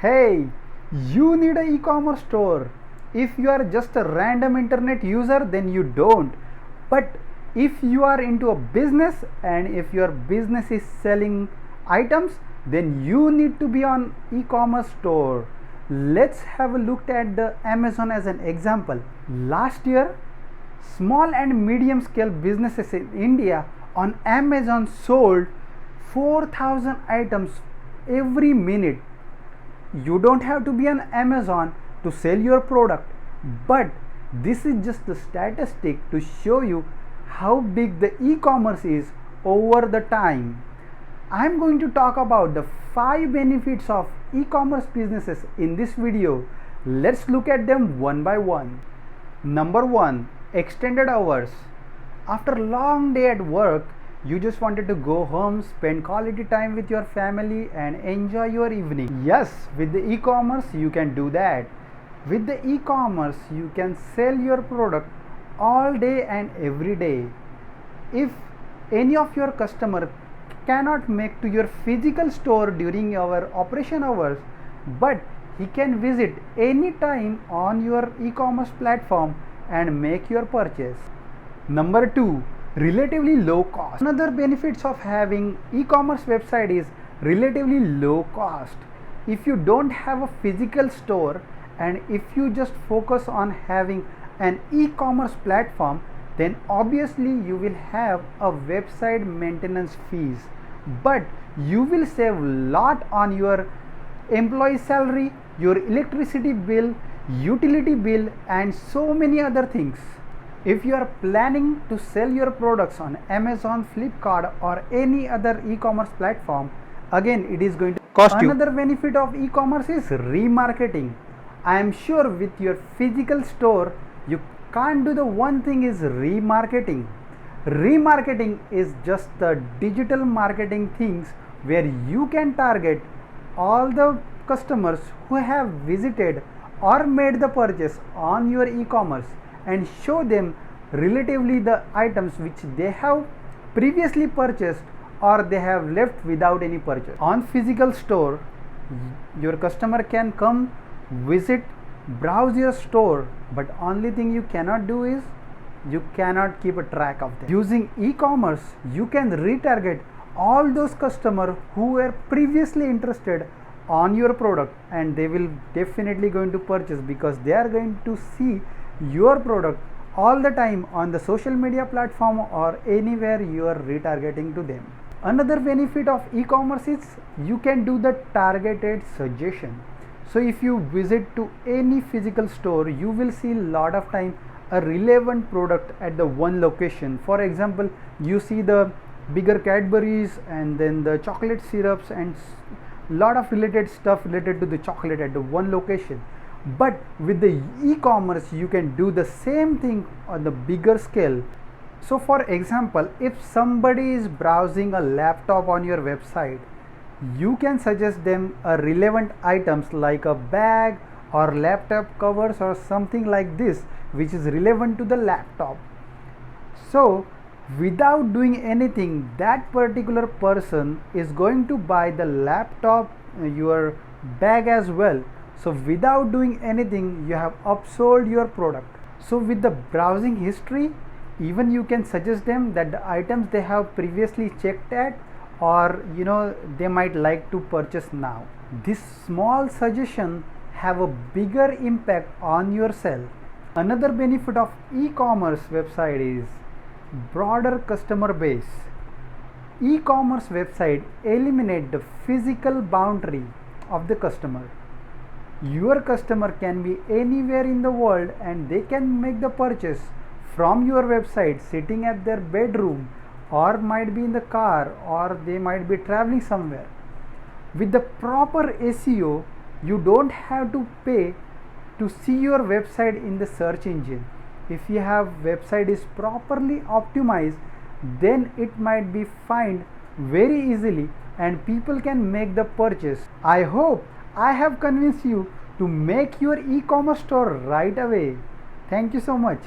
Hey, you need an e-commerce store. If you are just a random internet user, then you don't. But if you are into a business and if your business is selling items, then you need to be on e-commerce store. Let's have a look at the Amazon as an example. Last year, small and medium scale businesses in India on Amazon sold 4,000 items every minute. You don't have to be on Amazon to sell your product, but this is just a statistic to show you how big the e-commerce is over the time. I'm going to talk about the 5 benefits of e-commerce businesses in this video. Let's look at them one by one. Number 1, extended hours. After a long day at work, you just wanted to go home, spend quality time with your family and enjoy your evening. Yes, with the e-commerce you can do that. With the e-commerce you can sell your product all day and every day. If any of your customer cannot make to your physical store during your operation hours, but he can visit anytime on your e-commerce platform and make your purchase. Number 2, relatively low cost. Another benefits of having e-commerce website is relatively low cost. If you don't have a physical store and if you just focus on having an e-commerce platform, then obviously you will have a website maintenance fees, but you will save lot on your employee salary, your electricity bill, utility bill and so many other things. If you are planning to sell your products on Amazon, Flipkart or any other e-commerce platform, again it is going to cost you. Another benefit of e-commerce is remarketing. I am sure with your physical store you can't do the one thing is remarketing. Remarketing is just the digital marketing things where you can target all the customers who have visited or made the purchase on your e-commerce and show them relatively the items which they have previously purchased or they have left without any purchase. On physical store, your customer can come, visit, browse your store, but only thing you cannot do is you cannot keep a track of them. Using e-commerce, you can retarget all those customers who were previously interested on your product and they will definitely going to purchase because they are going to see your product all the time on the social media platform or anywhere you are retargeting to them. Another benefit of e-commerce is you can do the targeted suggestion. So if you visit to any physical store, you will see lot of time a relevant product at the one location. For example, you see the bigger Cadbury's and then the chocolate syrups and lot of related stuff related to the chocolate at the one location. But with the e-commerce you can do the same thing on the bigger scale. So for example, if somebody is browsing a laptop on your website, you can suggest them a relevant items like a bag or laptop covers or something like this which is relevant to the laptop. So without doing anything, that particular person is going to buy the laptop, your bag as well. So without doing anything, you have upsold your product. So with the browsing history, even you can suggest them that the items they have previously checked at or they might like to purchase now. This small suggestion have a bigger impact on your sale. Another benefit of e-commerce website is broader customer base. E-commerce website eliminate the physical boundary of the customer. Your customer can be anywhere in the world and they can make the purchase from your website sitting at their bedroom or might be in the car or they might be traveling somewhere. With the proper SEO, you don't have to pay to see your website in the search engine. If you have website is properly optimized, then it might be found very easily and people can make the purchase. I hope I have convinced you to make your e-commerce store right away. Thank you so much.